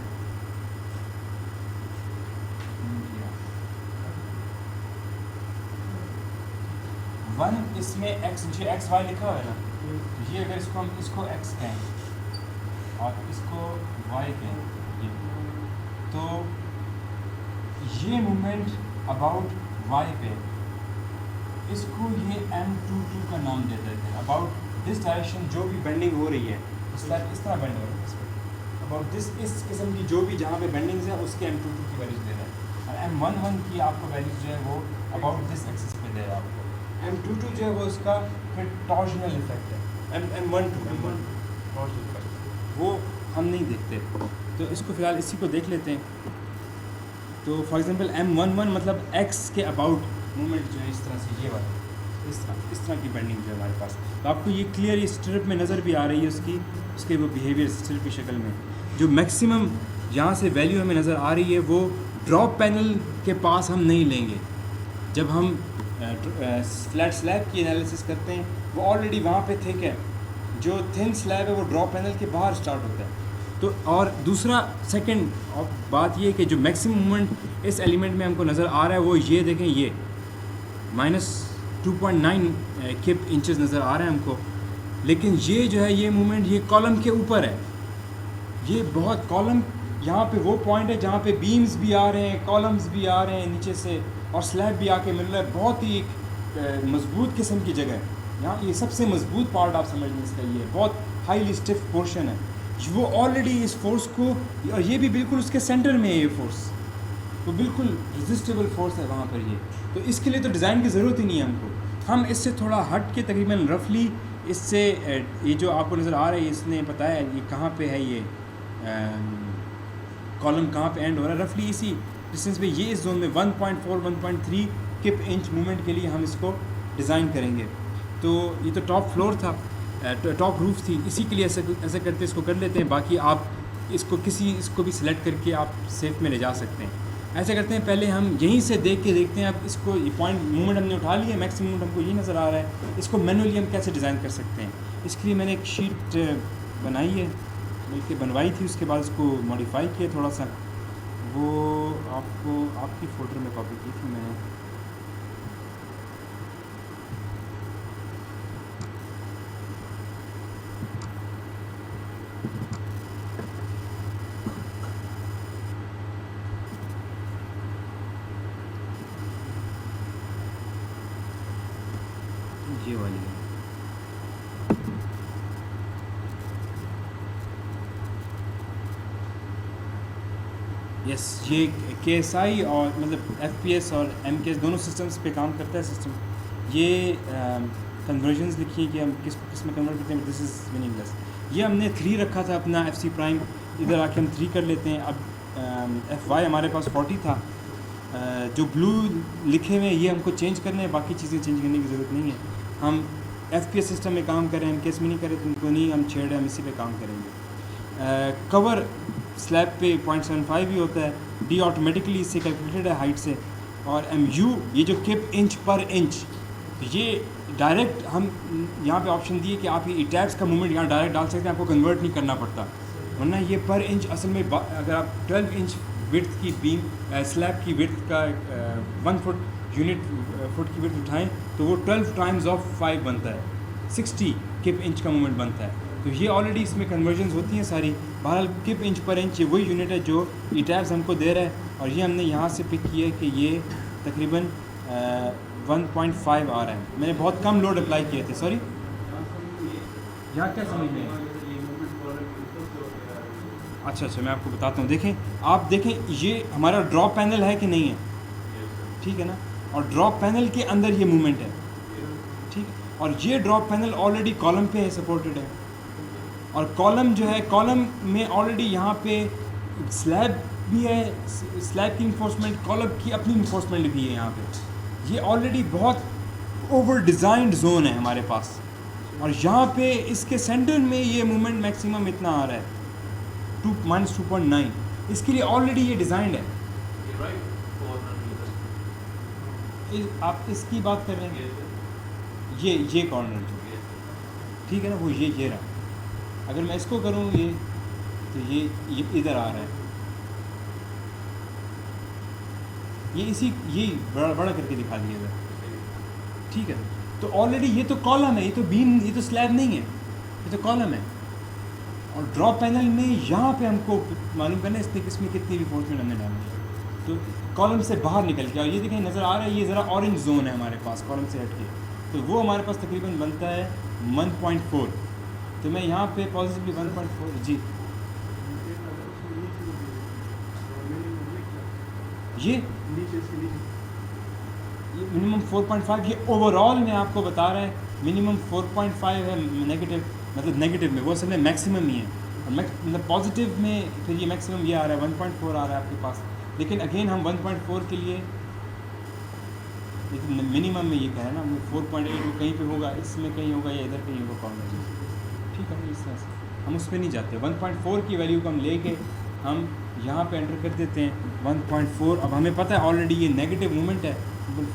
वन इसमें एक्स वाई लिखा हुआ है ना, ये अगर इसको हम इसको एक्स कहें और इसको वाई कहें, ये तो ये मूवमेंट अबाउट वाई पे, इसको ये M22 का नाम दे देते हैं। अबाउट दिस डायरेक्शन जो भी बेंडिंग हो रही है, इस तरह बेंड हो रहा है इस पर, अबाउट दिस इस किस्म की जो भी जहाँ पे बेंडिंग्स है उसके M22 की वैल्यूज दे रहा है। और M11 की आपको वैल्यूज जो है वो अबाउट दिस एक्सिस पे दे रहा है आपको। M22 जो है वो उसका फिर टॉर्जनल इफेक्ट है। M12 टॉर्जनल इफेक्ट वो हम नहीं देखते, तो इसको फ़िलहाल इसी को देख लेते हैं। तो फॉर एग्जांपल M11 मतलब एक्स के अबाउट मूवमेंट जो है इस तरह से, ये वाला इस तरह की बेंडिंग जो है हमारे पास। तो आपको ये क्लियर इस स्ट्रिप में नज़र भी आ रही है उसके वो बिहेवियर स्ट्रिप की शक्ल में। जो मैक्सिमम यहाँ से वैल्यू हमें नज़र आ रही है वो ड्रॉप पैनल के पास हम नहीं लेंगे। जब हम फ्लैट स्लैब की एनालिसिस करते हैं वो ऑलरेडी वहाँ पे थिक है, जो थिन स्लैब है वो ड्रॉप पैनल के बाहर स्टार्ट होता है। तो और दूसरा सेकंड बात ये कि जो मैक्सिमम मूवमेंट इस एलिमेंट में हमको नज़र आ रहा है वो ये देखें, ये -2.9 किप इंचेस नज़र आ रहा है हमको। लेकिन ये जो है ये मूवमेंट ये कॉलम के ऊपर है, ये बहुत कॉलम यहाँ पे वो पॉइंट है जहाँ पे बीम्स भी आ रहे हैं, कॉलम्स भी आ रहे हैं नीचे से, और स्लैब भी आके मिल रहा है। बहुत ही एक मजबूत किस्म की जगह है यहाँ। ये सबसे मजबूत पार्ट आप समझ लें इसका, ये बहुत हाईली स्टिफ पोर्शन है। वो ऑलरेडी इस फोर्स को, और ये भी बिल्कुल उसके सेंटर में है ये फोर्स, तो बिल्कुल रेजिस्टेबल फोर्स है वहाँ पर ये। तो इसके लिए तो डिज़ाइन की ज़रूरत ही नहीं है हमको। हम इससे थोड़ा हट के तकरीबन रफली इससे ये जो आपको नज़र आ रहा है, इसने बताया ये कहाँ पे है, ये कॉलम कहाँ पे एंड हो रहा है, रफली इसी डिस्टेंस पे, ये इस जोन में 1.4 1.3 किप इंच मूवमेंट के लिए हम इसको डिज़ाइन करेंगे। तो ये तो टॉप फ्लोर था, टॉप रूफ थी, इसी के लिए ऐसा करते इसको कर लेते हैं। बाकी आप इसको भी सिलेक्ट करके आप सेफ में ले जा सकते हैं। ऐसा करते हैं, पहले हम यहीं से देख के देखते हैं। अब इसको ये पॉइंट मूवमेंट हमने उठा लिया, मैक्सिमम मूवमेंट हमको ये नज़र आ रहा है, इसको मैनुअली हम कैसे डिज़ाइन कर सकते हैं। इसके लिए मैंने एक शीट बनाई है, बल्कि बनवाई थी, उसके बाद इसको मॉडिफाई किया थोड़ा सा। वो आपको आपकी फ़ोल्डर में कॉपी की थी मैंने। ये वाली है। यस, ये KSI और मतलब FPS और MKS दोनों सिस्टम्स पे काम करता है सिस्टम। ये कन्वर्जन्स लिखी है कि हम किस में कन्वर्ट करते हैं, दिस इज़ मीनिंगलेस। ये हमने 3 रखा था अपना FC प्राइम, इधर आके हम 3 कर लेते हैं। अब FY हमारे पास 40 था, जो ब्लू लिखे हुए हैं ये हमको चेंज करने हैं, बाकी चीज़ें चेंज करने की ज़रूरत नहीं है। हम FPS सिस्टम में काम करें, MKS में नहीं करें तो उनको नहीं हम छेड़, हम इसी पे काम करेंगे। कवर स्लैब पे 0.75 ही होता है, डी ऑटोमेटिकली इससे कैलकुलेटेड है हाइट से। और MU ये जो किप इंच पर इंच, ये डायरेक्ट हम यहाँ पे ऑप्शन दिए कि आप ये टैब्स का मूवमेंट यहाँ डायरेक्ट डाल सकते हैं, आपको कन्वर्ट नहीं करना पड़ता। वरना ये पर इंच असल में अगर आप 12 इंच विड्थ की बीम स्लैब की विड्थ का 1 फुट यूनिट फुट की विड्थ उठाएं तो वो 12 टाइम्स ऑफ 5 बनता है, 60 किप इंच का मूवमेंट बनता है। तो ये ऑलरेडी इसमें कन्वर्जन्स होती हैं सारी। बहरहाल किप इंच पर इंच ये वही यूनिट है जो ई टैब्स हमको दे रहा है, और ये हमने यहाँ से पिक किया है कि ये तकरीबन 1.5 आ रहा है। मैंने बहुत कम लोड अप्लाई किए थे, सॉरी यहाँ क्या समझ में है? अच्छा, मैं आपको बताता हूँ। देखें, आप देखें ये हमारा ड्रॉप पैनल है कि नहीं है, ठीक है ना, और ड्रॉप पैनल के अंदर ये मूवमेंट है, ठीक। और ये ड्रॉप पैनल ऑलरेडी कॉलम पे है, सपोर्टेड है, और कॉलम जो है, कॉलम में ऑलरेडी यहाँ पे स्लैब भी है, स्लैब की इन्फोर्समेंट, कॉलम की अपनी इन्फोर्समेंट भी है यहाँ पे। ये ऑलरेडी बहुत ओवर डिज़ाइंड जोन है हमारे पास, और यहाँ पे इसके सेंटर में ये मूवमेंट मैक्सिमम इतना आ रहा है, -2.9। इसके लिए ऑलरेडी ये डिज़ाइंड है। आप इसकी बात कर रहे हैं, ये कॉर्नर जो, ठीक है ना, वो ये रहा। अगर मैं इसको करूँ ये, तो ये इधर आ रहा है, ये बड़ा करके दिखा दिया इधर, ठीक है। तो ऑलरेडी ये तो कॉलम है, ये तो बीम, ये तो स्लैब नहीं है, ये तो कॉलम है। और ड्रॉप पैनल में यहाँ पे हमको मालूम करना है इसमें कितनी रिफोर्समेंट हमने डालनी है। तो कॉलम से बाहर निकल के, और ये देखें नज़र आ रहा है, ये ज़रा ऑरेंज जोन है हमारे पास कॉलम से हट के, तो वो हमारे पास तकरीबन बनता है 1.4। तो मैं यहाँ पे पॉजिटिवली 1.4 जी, ये मिनिमम 4.5, ये ओवरऑल में आपको बता रहा है मिनिमम 4.5 है नेगेटिव, मतलब नेगेटिव में वो असल में मैक्सिमम ही है, और मतलब पॉजिटिव में फिर ये मैक्सिमम ये आ रहा है 1.4 आ रहा है आपके पास। लेकिन अगेन हम 1.4 के लिए मिनिमम में ये कह रहे हैं ना, 4.8 कहीं पे होगा, इसमें कहीं होगा, या इधर कहीं होगा कॉर्नर, ठीक है। इस तरह से हम उस पर नहीं जाते। 1.4 की वैल्यू को हम लेके हम यहाँ पे एंटर कर देते हैं 1.4। अब हमें पता है ऑलरेडी ये नेगेटिव मूवमेंट है,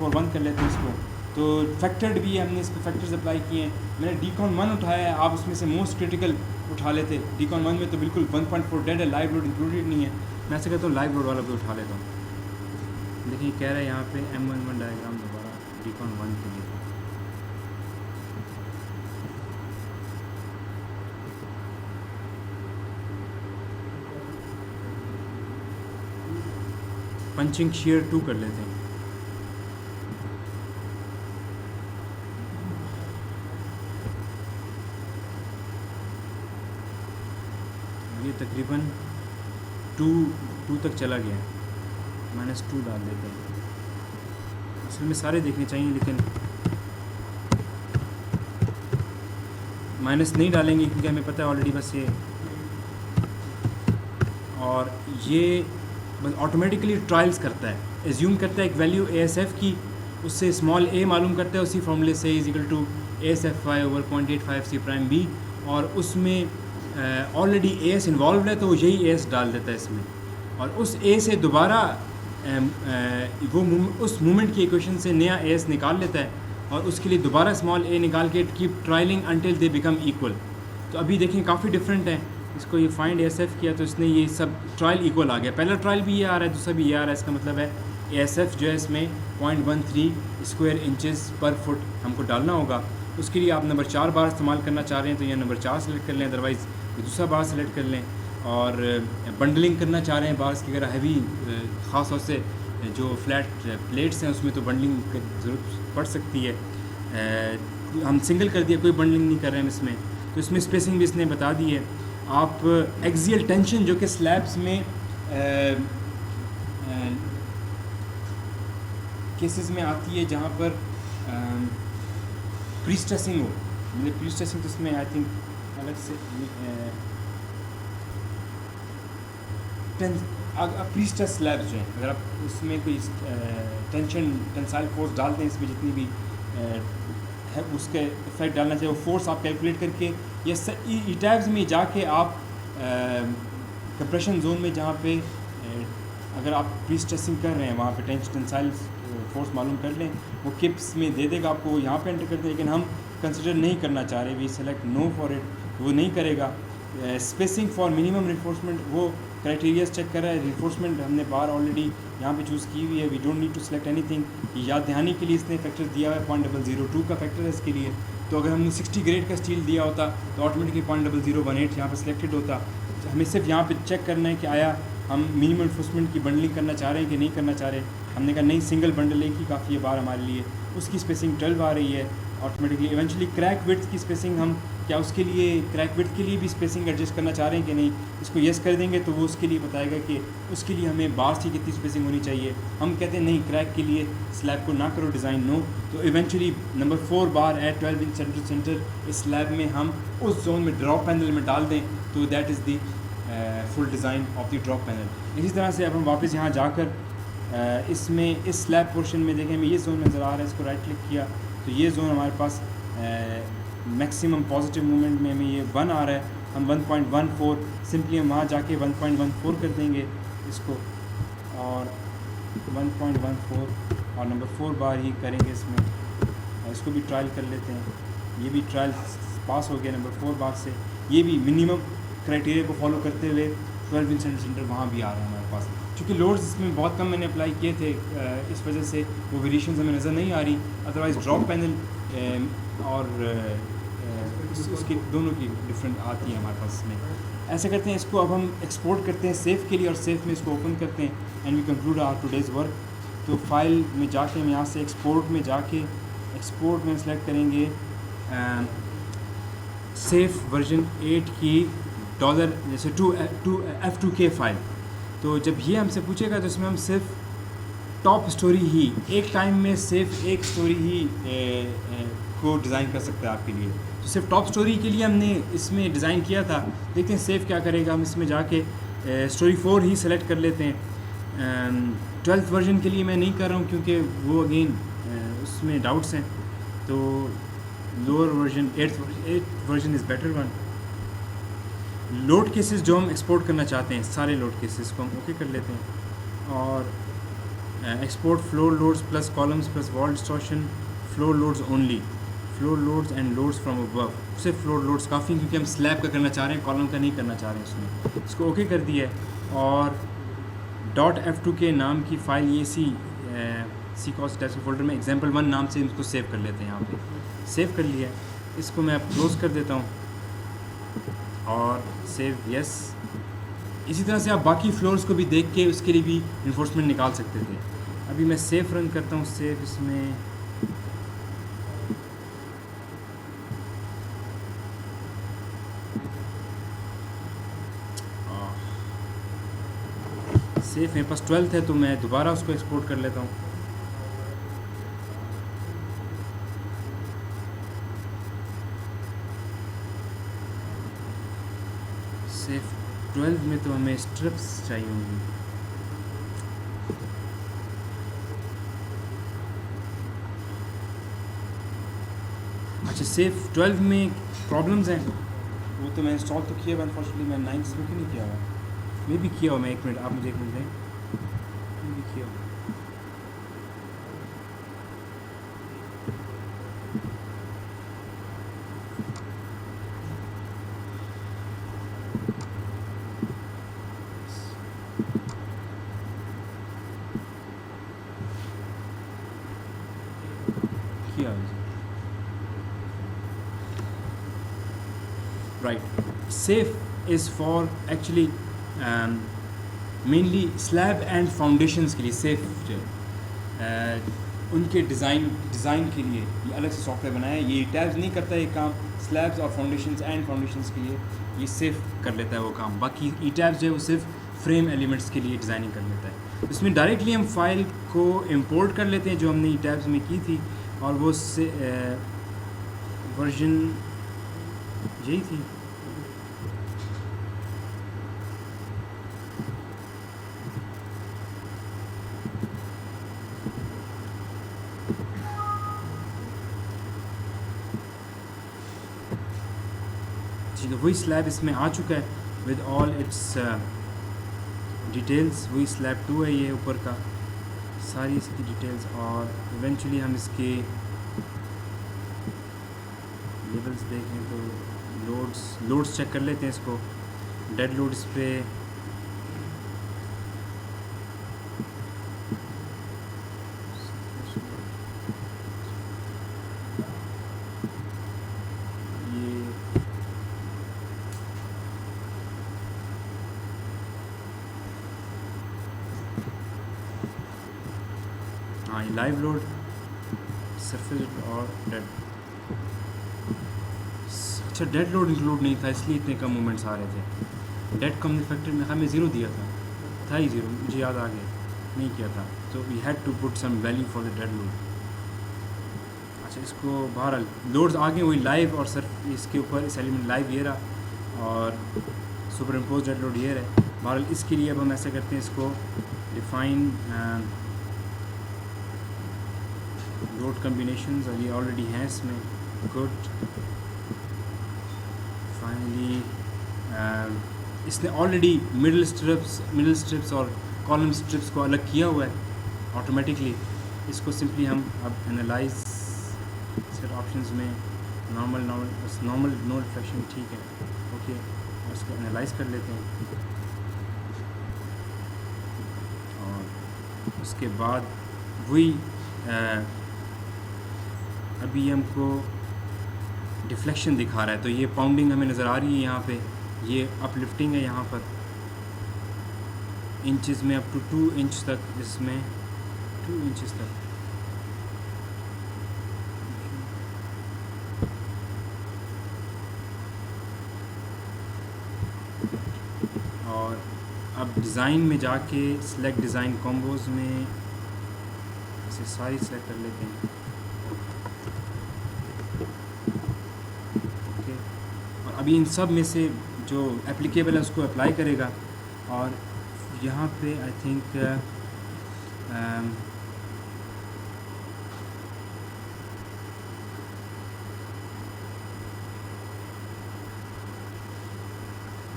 1 कर लेते हैं इसको। तो फैक्टर्ड भी है, हमने इस पर फैक्टर्स अप्लाई किए हैं। मैंने डीकॉन 1 उठाया है, आप उसमें से मोस्ट क्रिटिकल उठा लेते। डीकॉन 1 में तो बिल्कुल 1.4 डेड है, लाइव लोड इंक्लूडेड नहीं है। मैं ऐसे कहता हूँ लाइव लोड वाला भी उठा लेता हूँ। देखिए कह रहा है यहाँ पे M11 डायग्राम दोबारा डीकॉन 1 के लिए। पंचिंग शेयर 2 कर लेते हैं। ये तकरीबन 2 तक चला गया है, -2 डाल देते हैं। असल में सारे देखने चाहिए, लेकिन माइनस नहीं डालेंगे क्योंकि हमें पता है ऑलरेडी बस ये, और ये बस ऑटोमेटिकली ट्रायल्स करता है, एज्यूम करता है एक वैल्यू ASF की, उससे स्मॉल a मालूम करता है उसी फॉर्मूले से, = ASFy/0.85 C'(b), और उसमें ऑलरेडी AS इन्वॉल्व है तो वो यही AS डाल देता है इसमें, और उस A से दोबारा वो उस मूवमेंट की इक्वेशन से नया AS निकाल लेता है, और उसके लिए दोबारा स्मॉल a निकाल के keep trialling until they become equal. तो अभी देखें काफ़ी डिफरेंट है। इसको ये फाइंड ASF किया तो इसने ये सब ट्रायल इक्वल आ गया। पहला ट्रायल भी ये आ रहा है, दूसरा भी ये आ रहा है। इसका मतलब है ASF जो है इसमें 0.13 स्क्वायर इंचेस पर फुट हमको डालना होगा। उसके लिए आप नंबर 4 बार इस्तेमाल करना चाह रहे हैं तो यह नंबर 4 सेलेक्ट कर लें, अदरवाइज़ दूसरा बार सेलेक्ट कर लें। और बंडलिंग करना चाह रहे हैं बार्स की, अगर हैवी ख़ास तौर से जो फ्लैट प्लेट्स हैं उसमें तो बंडलिंग की ज़रूरत पड़ सकती है। हम सिंगल कर दिया, कोई बंडलिंग नहीं कर रहे हैं इसमें, तो इसमें स्पेसिंग भी इसने बता दी है। आप एक्सियल टेंशन जो कि स्लैब्स में केसेस में आती है जहाँ पर प्री स्ट्रेसिंग हो, मतलब प्री स्ट्रेसिंग तो इसमें आई थिंक अलग से प्री स्ट्रेस स्लैब्स जो हैं, अगर आप उसमें कोई टेंसाइल फोर्स डालते हैं, इसमें जितनी भी है उसके इफेक्ट डालना चाहिए, वो फोर्स आप कैलकुलेट करके या ईटैब्स में जाके आप कंप्रेशन जोन में जहाँ पे अगर आप प्री स्ट्रेसिंग कर रहे हैं वहाँ पे टेंसाइल फोर्स मालूम कर लें, वो किप्स में दे देगा आपको, यहाँ पे एंटर करते हैं। लेकिन हम कंसिडर नहीं करना चाह रहे, we select no for it, वो नहीं करेगा। स्पेसिंग फॉर मिनिमम रिफोर्समेंट वो क्राइटेरियाज चेक कर रहा है। रिफोर्समेंट हमने बार ऑलरेडी यहाँ पे चूज़ की हुई है, we don't need to select anything. याद दहानी के लिए इसने फैक्टर दिया है 0.002 का फैक्टर है इसके लिए। तो अगर हमने 60 ग्रेड का स्टील दिया होता तो ऑटोमेटिकली 0.018 यहाँ पर सिलेक्टेड होता। हमें सिर्फ यहाँ पे चेक करना है कि आया हम मिनिमम रिफोर्समेंट की बंडलिंग करना चाह रहे हैं कि नहीं करना चाह रहे। हमने कहा नहीं, सिंगल बंडल एक ही काफ़ी है बार हमारे लिए। उसकी स्पेसिंग 12 आ रही है ऑटोमेटिकली। इवेंचुअली क्रैक विड्थ की स्पेसिंग हम क्या उसके लिए क्रैक विड्थ के लिए भी स्पेसिंग एडजस्ट करना चाह रहे हैं कि नहीं, इसको येस कर देंगे तो वो उसके लिए बताएगा कि उसके लिए हमें बार्स की कितनी स्पेसिंग होनी चाहिए। हम कहते हैं नहीं, क्रैक के लिए स्लैब को ना करो डिज़ाइन, नो। तो इवेंचुअली नंबर 4 बार एट 12 इंच सेंटर इस स्लैब में हम उस जोन में ड्रॉप पैनल में डाल दें तो that is the full design of the drop panel. इसी तरह से अब हम वापस यहाँ जाकर इसमें इस स्लैब पोर्शन में देखें, हमें ये जोन नज़र आ रहा है, इसको राइट क्लिक किया तो ये जोन हमारे पास मैक्सिमम पॉजिटिव मूवमेंट में हमें ये 1 आ रहा है। हम 1.14 सिंपली हम वहाँ जाके 1.14 कर देंगे इसको, और 1.14 और नंबर 4 बार ही करेंगे इसमें। इसको भी ट्रायल कर लेते हैं, ये भी ट्रायल पास हो गया नंबर 4 बार से। ये भी मिनिमम क्राइटेरिया को फॉलो करते हुए 12 इंच सेंटर वहाँ भी आ रहा है हमारे पास। क्योंकि लोड्स इसमें बहुत कम मैंने अप्लाई किए थे, इस वजह से वो वेरिएशंस हमें नज़र नहीं आ रही। अदरवाइज़ ड्रॉप पैनल और उसकी दोनों की डिफरेंट आती है हमारे पास इसमें। ऐसा करते हैं, इसको अब हम एक्सपोर्ट करते हैं सेफ़ के लिए, और सेफ़ में इसको ओपन करते हैं and we conclude our today's work. तो फाइल में जाके हम यहाँ से एक्सपोर्ट में जाके एक्सपोर्ट में सेलेक्ट करेंगे सेफ़ वर्जन 8 की डॉलर जैसे F2K फ़ाइल। तो जब ये हमसे पूछेगा तो इसमें हम सिर्फ टॉप स्टोरी ही एक टाइम में सिर्फ एक स्टोरी ही को डिज़ाइन कर सकते हैं आपके लिए। तो सिर्फ टॉप स्टोरी के लिए हमने इसमें डिज़ाइन किया था। देखते हैं सेफ़ क्या करेगा। हम इसमें जाके स्टोरी 4 ही सेलेक्ट कर लेते हैं। 12th वर्जन के लिए मैं नहीं कर रहा हूँ क्योंकि वो अगेन उसमें डाउट्स हैं। तो lower version 8th version is better one. Load cases जो हम एक्सपोर्ट करना चाहते हैं, सारे लोड केसेस को हम ओके कर लेते हैं। और export floor loads plus columns plus wall distortion, floor loads only, floor loads and loads from above. सिर्फ फ्लोर लोड्स काफ़ी, क्योंकि हम स्लैब का करना चाह रहे हैं, कॉलम का नहीं करना चाह रहे हैं उसमें। इसको ओके कर दिया है। और .f2k नाम की फ़ाइल ये सी कॉस टेस्ट फोल्डर में example1 नाम से इसको सेव कर लेते हैं। यहाँ पे सेव कर लिया है। इसको मैं अब क्लोज़ कर देता हूँ और सेव यस। इसी तरह से आप बाकी फ्लोर्स को भी देख के उसके लिए भी इन्फोर्समेंट निकाल सकते थे। अभी मैं सेव रन करता हूँ। सेव इसमें सेफ मेरे पास 12th है तो मैं दोबारा उसको एक्सपोर्ट कर लेता हूँ। सेफ 12 में तो हमें स्ट्रिप्स चाहिए होंगी। अच्छा, सेफ 12 में प्रॉब्लम्स हैं, वो तो मैं इंस्टॉल तो किया हुआ, अनफॉर्चुनेटली मैं 9th में क्यों नहीं किया हुआ। मैं भी किया हुआ, मैं 1 मिनट, आप मुझे 1 मिनट दें, मैं भी किया हुआ। Right, safe is for actually mainly slab and foundations के लिए सेफ जो उनके डिज़ाइन के लिए ये अलग से सॉफ्टवेयर बनाया है। ये टैब्स नहीं करता ये काम, स्लैब्स और फाउंडेशंस के लिए ये सेफ कर लेता है वो काम। बाकी ई टैब्स जो है वो सिर्फ फ्रेम एलिमेंट्स के लिए डिज़ाइनिंग कर लेता है। इसमें डायरेक्टली हम फाइल को इंपोर्ट कर लेते हैं जो हमने टैब्स में की थी, और वो से वर्जन यही थी। ठीक है, वही स्लैब इसमें आ चुका है विद ऑल इट्स डिटेल्स। वही स्लैब 2 है ये ऊपर का, सारी इसकी डिटेल्स। और इवेंचुअली हम इसके लेवल्स देखें तो लोड्स चेक कर लेते हैं इसको। डेड लोड इस पे ये हाँ, ये लाइव लोड, सरफेस और डेड। अच्छा, डेड लोड इंक्लूड नहीं था इसलिए इतने कम मूवमेंट्स आ रहे थे। डेड कम फैक्टर में हमें 0 दिया था ही 0, मुझे याद आ गया, नहीं किया था। तो we had to put some value for the dead load. अच्छा, इसको बहरहाल लोड्स आ गए वही लाइव, और सर इसके ऊपर इस एलिमेंट लाइव ये रहा, और सुपर इम्पोज डेड लोड ये रहे। बहरहाल इसके लिए अब हम ऐसे करते हैं, इसको डिफाइन लोड कम्बिनेशंस, और ये ऑलरेडी हैं इसमें। गुड। फाइनली इसने ऑलरेडी मिडल स्ट्रिप्स और कॉलम स्ट्रिप्स को अलग किया हुआ है ऑटोमेटिकली। इसको सिंपली हम अब एनालाइज सेट ऑप्शंस में नॉर्मल नो रिफ्लेक्शन, ठीक है, ओके, और इसको एनालाइज कर लेते हैं। और उसके बाद वही अभी हमको डिफ्लेक्शन दिखा रहा है, तो ये पाउंडिंग हमें नज़र आ रही है यहाँ पे, ये अपलिफ्टिंग है यहाँ पर इंचेस में, अप टू 2 इंच तक, इसमें 2 इंचेस तक। और अब डिज़ाइन में जाके सिलेक्ट डिज़ाइन कॉम्बोज में इसे सारी सेलेक्ट कर लेते हैं, ओके। और अभी इन सब में से जो एप्लीकेबल है उसको अप्लाई करेगा। और यहाँ पे आई थिंक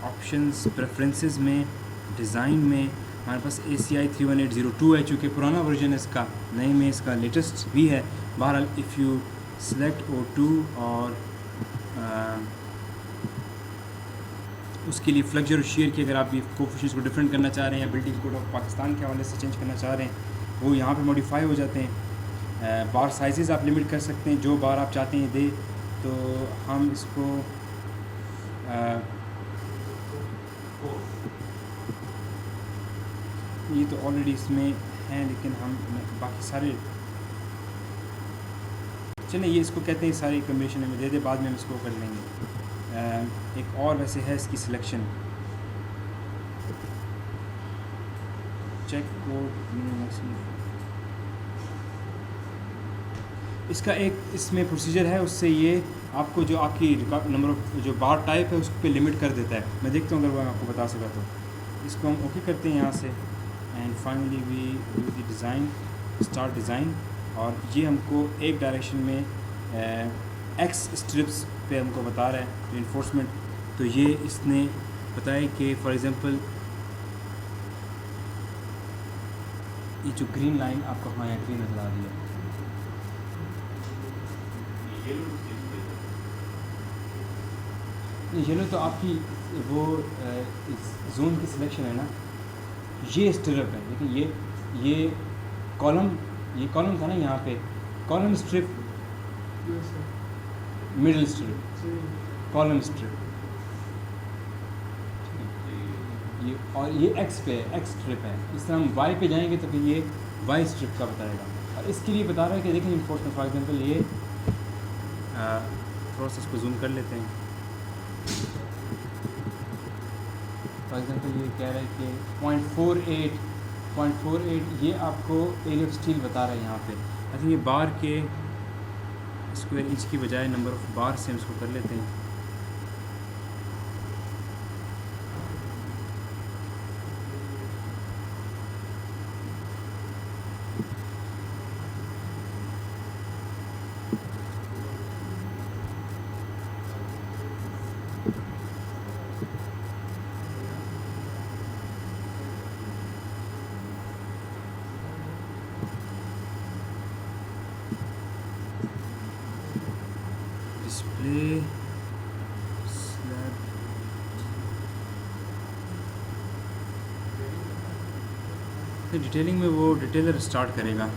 ऑप्शंस प्रेफरेंसेस में डिज़ाइन में हमारे पास ACI 31802 है, चूँकि पुराना वर्जन है इसका, नए में इसका लेटेस्ट भी है। बहरहाल इफ़ यू सेलेक्ट O2 और उसके लिए फ्लक्चर और शेयर की अगर आप ये कोफिशिएंट्स को डिफरेंट करना चाह रहे हैं, या बिल्डिंग कोड ऑफ पाकिस्तान के हवाले से चेंज करना चाह रहे हैं, वो यहाँ पे मॉडिफाई हो जाते हैं। बार साइजेस आप लिमिट कर सकते हैं, जो बार आप चाहते हैं दे। तो हम इसको ये तो ऑलरेडी इसमें हैं, लेकिन हम बाकी सारे चलें, ये इसको कहते हैं सारी कम्बिनेशन में दे दे, बाद में हम इसको कर लेंगे। एक और वैसे है इसकी सिलेक्शन, चेक कोड, इसका एक इसमें प्रोसीजर है, उससे ये आपको जो आपकी नंबर ऑफ जो बार टाइप है उस पर लिमिट कर देता है। मैं देखता हूँ अगर वो आपको बता सका तो। इसको हम ओके करते हैं यहाँ से, and finally we do the design, start design. और ये हमको एक डायरेक्शन में एक्स स्ट्रिप्स पे हमको बता रहा है रिइंफोर्समेंट। तो ये इसने बताया कि फॉर एग्ज़ाम्पल ये जो ग्रीन लाइन आपको हमारे यहाँ ग्रीन नज़र आ रही है, येलो तो आपकी वो जोन की सिलेक्शन है ना, ये स्ट्रिप है, लेकिन ये कॉलम था ना, यहाँ पे column strip, middle strip, column strip, ये और ये एक्स पे है, एक्स स्ट्रिप है। इस तरह हम वाई पे जाएंगे तो फिर ये वाई स्ट्रिप का बताएगा। और इसके लिए बता रहा है कि देखें इन्फोर्समेंट, फॉर एग्जांपल ये थोड़ा सा इसको जूम कर लेते हैं। फॉर एग्जांपल ये कह रहा है कि 0.48 0.48 ये आपको एरिया ऑफ स्टील बता रहा है यहाँ पे। आई थिंक ये बार के स्क्वायर इंच की बजाय नंबर ऑफ बार से हम इसको कर लेते हैं। डिस्प्ले स्लैब डिटेलिंग में वो डिटेलर स्टार्ट करेगा।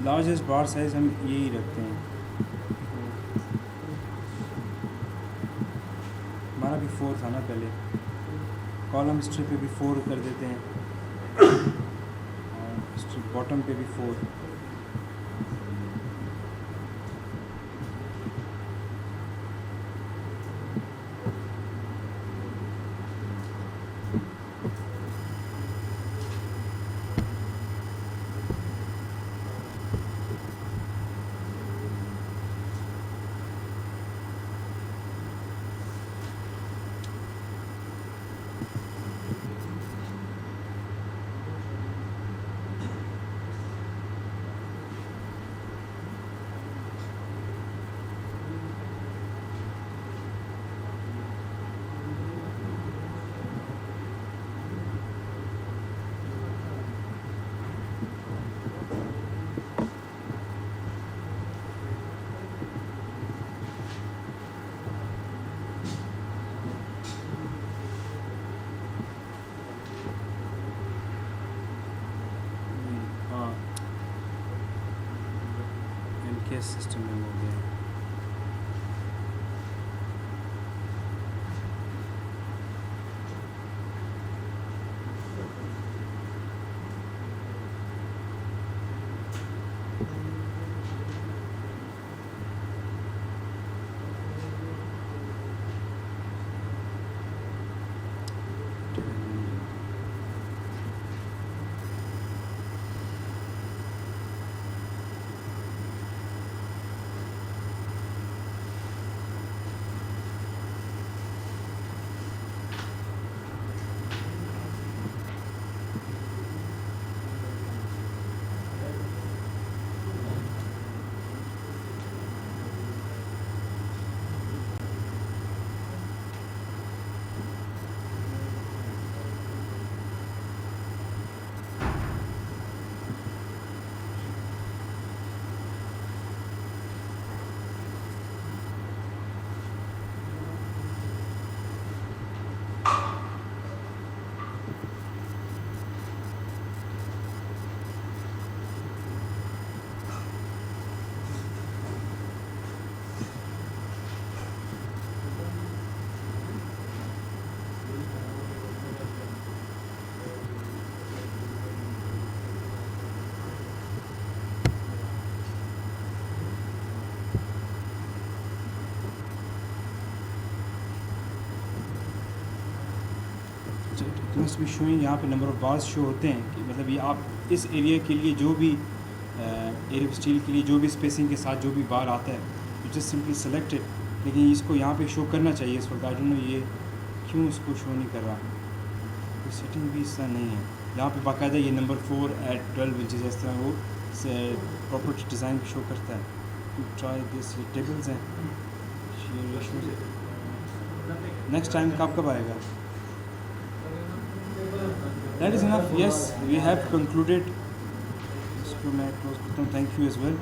लार्जेस्ट बार साइज़ हम यही रखते हैं। हमारा भी 4 था ना पहले, कॉलम स्ट्रिप पे भी 4 कर देते हैं और स्ट्रिप बॉटम पे भी 4। सिस्टम में हो गया। इट मस्ट बी शोइंग, यहाँ पे नंबर ऑफ बार्स शो होते हैं कि मतलब ये आप इस एरिया के लिए जो भी एरिया ऑफ स्टील के लिए जो भी स्पेसिंग के साथ जो भी बार आता है यू जस्ट सिंपली सेलेक्टेड, लेकिन इसको यहाँ पे शो करना चाहिए इस वक्त। आई डोंट नो ये क्यों इसको शो नहीं कर रहा, तो सेटिंग भी इसका नहीं है। यहाँ पे बाकायदा ये नंबर 4 at 12 इंचज़ इस तरह वो प्रॉपर्टी डिज़ाइन शो करता है। ट्राई दिस, ये टेबल्स हैं, नेक्स्ट टाइम कब आएगा? That is enough. Yes, we have concluded. इसको मैं क्लोज करता हूँ। Thank you as well.